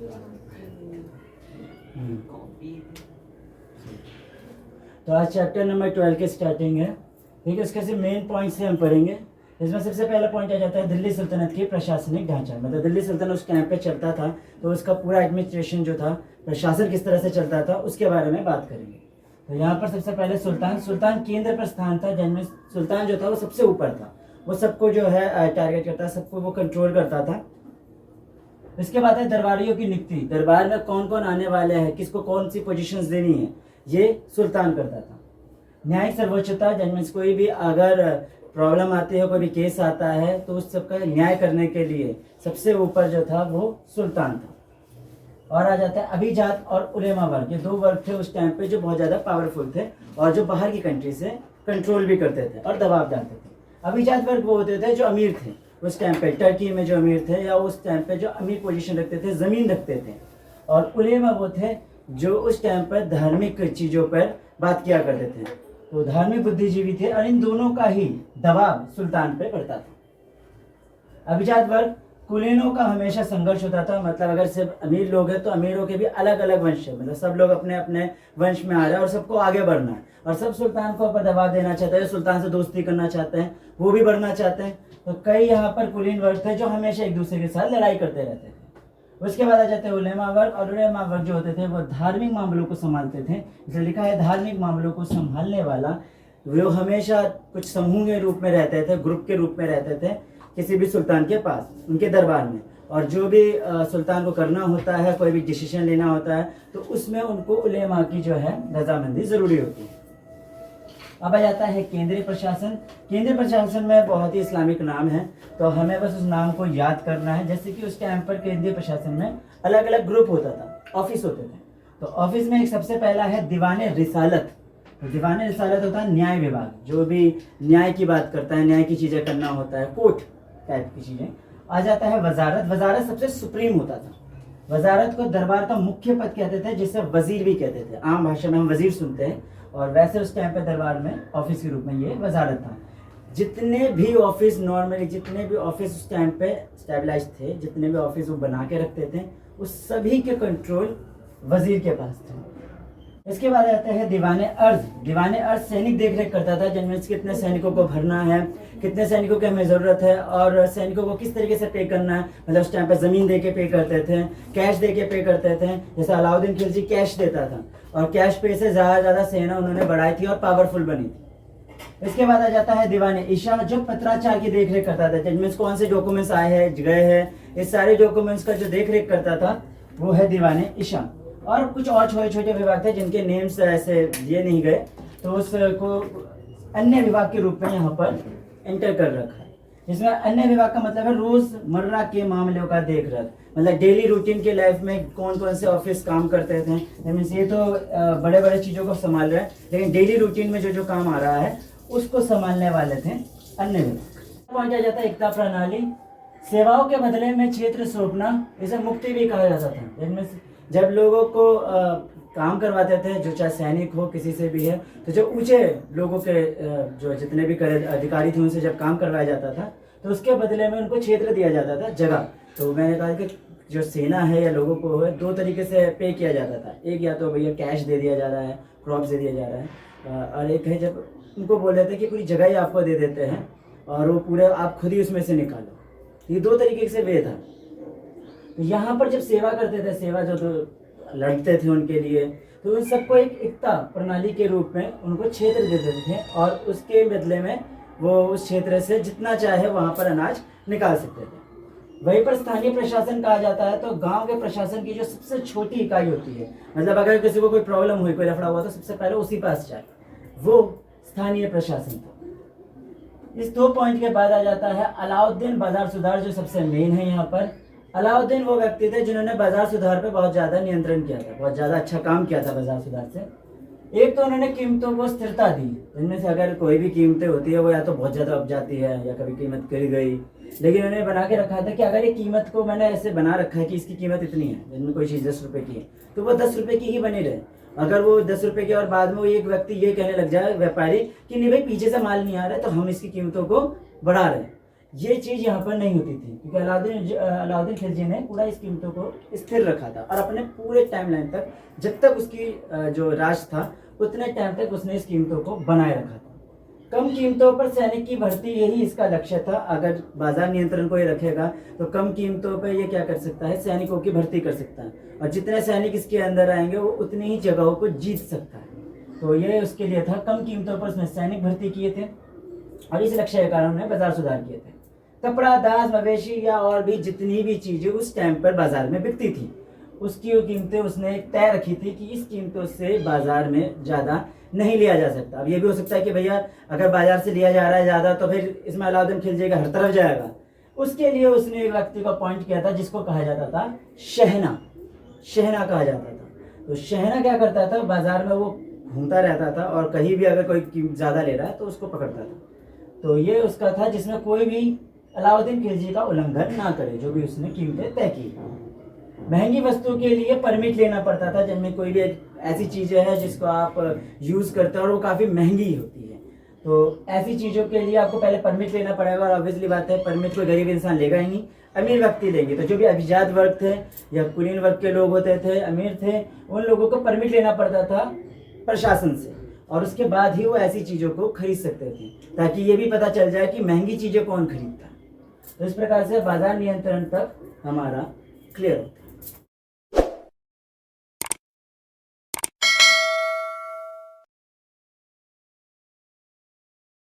तो आज chapter number 12 की स्टार्टिंग है। ठीक है, उसके मेन पॉइंट से हम पढ़ेंगे। इसमें सबसे पहला पॉइंट आ जाता है दिल्ली सल्तनत की प्रशासनिक ढांचा। मतलब दिल्ली सल्तनत उस टाइम पे चलता था तो उसका पूरा एडमिनिस्ट्रेशन जो था, प्रशासन किस तरह से चलता था, उसके बारे में बात करेंगे। तो यहाँ पर सबसे पहले सुल्तान केंद्र पर स्थान था, जिनमें सुल्तान जो था वो सबसे ऊपर था। वो सबको जो है टारगेट करता, सबको वो कंट्रोल करता था। इसके बाद है दरबारियों की नियुक्ति। दरबार में कौन कौन आने वाले हैं, किसको कौन सी पोजीशंस देनी है, ये सुल्तान करता था। न्यायिक सर्वोच्चता, जिनमें कोई भी अगर प्रॉब्लम आती है, कोई भी केस आता है, तो उस सबका न्याय करने के लिए सबसे ऊपर जो था वो सुल्तान था। और आ जाता है अभिजात और उलेमा वर्ग। ये दो वर्ग थे उस टाइम पे जो बहुत ज़्यादा पावरफुल थे और जो बाहर की कंट्री से कंट्रोल भी करते थे और दबाव डालते थे। अभिजात वर्ग वो होते थे जो अमीर थे उस टाइम पे, टर्की में जो अमीर थे या उस टाइम पे जो अमीर पोजीशन रखते थे, ज़मीन रखते थे। और उलेमा वो थे जो उस टाइम पर धार्मिक चीज़ों पर बात किया करते थे, तो धार्मिक बुद्धिजीवी थे। और इन दोनों का ही दबाव सुल्तान पे पड़ता था। अभिजात वर्ग, कुलीनों का हमेशा संघर्ष होता था। मतलब अगर सिर्फ अमीर लोग हैं तो अमीरों के भी अलग अलग वंश है, मतलब सब लोग अपने अपने वंश में आ रहे हैं और सबको आगे बढ़ना है और सब सुल्तान को ऊपर दबाव देना चाहते हैं, सुल्तान से दोस्ती करना चाहते हैं, वो भी बढ़ना चाहते हैं। तो कई यहाँ पर कुलीन वर्ग थे जो हमेशा एक दूसरे के साथ लड़ाई करते रहते थे। उसके बाद आ जाते हैं उलेमा वर्ग। और उलेमा वर्ग जो होते थे वो धार्मिक मामलों को संभालते थे। इसलिए लिखा है धार्मिक मामलों को संभालने वाला। वो हमेशा कुछ समूह के रूप में रहते थे, ग्रुप के रूप में रहते थे किसी भी सुल्तान के पास, उनके दरबार में। और जो भी सुल्तान को करना होता है, कोई भी डिसीजन लेना होता है, तो उसमें उनको उलेमा की जो है रजामंदी ज़रूरी होती है। अब आ जाता है केंद्रीय प्रशासन। केंद्रीय प्रशासन में बहुत ही इस्लामिक नाम है, तो हमें बस उस नाम को याद करना है। जैसे कि उस टाइम पर केंद्रीय प्रशासन में अलग अलग ग्रुप होता था, ऑफिस होते थे। तो ऑफिस में एक सबसे पहला है दीवाने रिसालत। तो दीवाने रिसालत होता है न्याय विभाग, जो भी न्याय की बात करता है, न्याय की चीज़ें करना होता है, कोर्ट टाइप की चीज़ें। आ जाता है वजारत। वजारत सबसे सुप्रीम होता था। वजारत को दरबार का मुख्य पद कहते थे, जिसे वजीर भी कहते थे। आम भाषा में हम वजीर सुनते हैं, और वैसे उस टाइम पे दरबार में ऑफिस के रूप में ये वजारत था। जितने भी ऑफिस नॉर्मली, जितने भी ऑफिस उस टाइम पे स्टेबलाइज थे, जितने भी ऑफिस वो बना के रखते थे, उस सभी के कंट्रोल वजीर के पास थे। इसके बाद आता है दीवाने अर्ज। दीवाने अर्ज सैनिक देख रेख करता था, जिनमें कितने सैनिकों को भरना है, कितने सैनिकों की हमें ज़रूरत है और सैनिकों को किस तरीके से पे करना है। मतलब उस टाइम पे ज़मीन दे के पे करते थे, कैश दे के पे करते थे। जैसे अलाउद्दीन खिलजी कैश देता था और कैश पे से ज़्यादा सेना उन्होंने बढ़ाई थी और पावरफुल बनी थी। इसके बाद आ जाता है दीवाने ईशा, जो पत्राचार की देख रेख करता था, जिनमें कौन से डॉक्यूमेंट्स आए हैं, गए हैं, इस सारे डॉक्यूमेंट्स का जो देख रेख करता था वो है दीवाने ईशा। और कुछ और छोटे छोटे विभाग थे जिनके नेम्स ऐसे दिए नहीं गए, तो उसको अन्य विभाग के रूप में यहाँ पर एंटर कर रखा है। इसमें अन्य विभाग का मतलब है रोजमर्रा के मामलों का देख रेख। मतलब डेली रूटीन के लाइफ में कौन कौन से ऑफिस काम करते थे। मीन्स ये तो बड़े बड़े चीज़ों को संभाल रहे हैं, लेकिन डेली रूटीन में जो जो काम आ रहा है उसको संभालने वाले थे अन्य विभाग। पहुंचा जाता है एकता प्रणाली। सेवाओं के बदले में क्षेत्र सौंपना, इसे मुक्ति भी कहा जाता था। इनमें जब लोगों को काम करवाते थे, जो चाहे सैनिक हो किसी से भी है, तो जो ऊंचे लोगों के जो जितने भी अधिकारी थे उनसे जब काम करवाया जाता था, तो उसके बदले में उनको क्षेत्र दिया जाता था, जगह। तो मैंने कहा कि जो सेना है या लोगों को है, दो तरीके से पे किया जाता था। एक या तो भैया कैश दे दिया जा रहा है, क्रॉप्स दे दिया जा रहा है, और एक है जब उनको बोले थे कि पूरी जगह ही आपको दे देते हैं और वो पूरे आप खुद ही उसमें से निकालो। ये दो तरीके से वे था। तो यहाँ पर जब सेवा करते थे, सेवा जो तो लड़ते थे उनके लिए, तो उन सबको एक एकता प्रणाली के रूप में उनको क्षेत्र दे देते थे और उसके बदले में वो उस क्षेत्र से जितना चाहे वहाँ पर अनाज निकाल सकते थे। वहीं पर स्थानीय प्रशासन कहा जाता है। तो गांव के प्रशासन की जो सबसे छोटी इकाई होती है, मतलब अगर किसी को कोई प्रॉब्लम हुई, कोई लफड़ा हुआ, तो सबसे पहले उसी पास जाए, वो स्थानीय प्रशासन था। इस दो पॉइंट के बाद आ जाता है अलाउद्दीन बाजार सुधार, जो सबसे मेन है यहाँ पर। अलाउद्दीन वो व्यक्ति थे जिन्होंने बाजार सुधार पे बहुत ज़्यादा नियंत्रण किया था, बहुत ज़्यादा अच्छा काम किया था बाजार सुधार से। एक तो उन्होंने कीमतों को स्थिरता दी, इनमें से अगर कोई भी कीमतें होती है वो या तो बहुत ज़्यादा उप जाती है या कभी कीमत गिर गई, लेकिन उन्होंने बना के रखा था कि अगर ये कीमत को मैंने ऐसे बना रखा है कि इसकी कीमत इतनी है, जिनमें कोई चीज़ 10 रुपये की है तो वो 10 रुपये की ही बनी रहे। अगर वो 10 रुपये की और बाद में वो एक व्यक्ति ये कहने लग जाए, व्यापारी, कि नहीं भाई पीछे से माल नहीं आ रहा है तो हम इसकी कीमतों को बढ़ा रहे हैं, ये चीज़ यहाँ पर नहीं होती थी, क्योंकि अलाउद्दीन खिलजी ने पूरा इस कीमतों को स्थिर रखा था और अपने पूरे टाइमलाइन तक, जब तक उसकी जो राज था उतने टाइम तक उसने इस कीमतों को बनाए रखा था। कम कीमतों पर सैनिक की भर्ती, यही इसका लक्ष्य था। अगर बाजार नियंत्रण को ये रखेगा तो कम कीमतों पर ये क्या कर सकता है, सैनिकों की भर्ती कर सकता है, और जितने सैनिक इसके अंदर आएंगे वो उतनी ही जगहों को जीत सकता है। तो ये उसके लिए था, कम कीमतों पर उसने सैनिक भर्ती किए थे और इस लक्ष्य के कारण उन्होंने बाजार सुधार किए थे। कपड़ा, दास, मवेशी या और भी जितनी भी चीज़ें उस टाइम पर बाजार में बिकती थी, उसकी वो कीमतें उसने तय रखी थी कि इस कीमतों से बाजार में ज़्यादा नहीं लिया जा सकता। अब ये भी हो सकता है कि भैया अगर बाजार से लिया जा रहा है ज़्यादा तो फिर इसमें अलाउद्दीन खिलजी का हर तरफ जाएगा। उसके लिए उसने एक व्यक्ति को अपॉइंट किया था जिसको कहा जाता था शहना। शहना कहा जाता था। तो शहना क्या करता था, बाजार में वो घूमता रहता था और कहीं भी अगर कोई ज़्यादा ले रहा है तो उसको पकड़ता था। तो ये उसका था जिसमें कोई भी अलाउद्दीन खिलजी का उल्लंघन ना करे, जो भी उसने कीमतें तय की। महंगी वस्तु के लिए परमिट लेना पड़ता था, जिनमें कोई भी ऐसी चीज़ें हैं जिसको आप यूज़ करते हैं और वो काफ़ी महंगी होती है, तो ऐसी चीज़ों के लिए आपको पहले परमिट लेना पड़ेगा। और ऑब्वियसली बात है, परमिट कोई गरीब इंसान लेगा ही नहीं, अमीर व्यक्ति लेंगे। तो जो भी अभिजात वर्ग थे या कुलीन वर्ग के लोग होते थे, अमीर थे, उन लोगों को परमिट लेना पड़ता था प्रशासन से, और उसके बाद ही वो ऐसी चीज़ों को खरीद सकते थे, ताकि ये भी पता चल जाए कि महंगी चीज़ें कौन खरीदता है। तो इस प्रकार से बाजार नियंत्रण तक हमारा क्लियर होता है।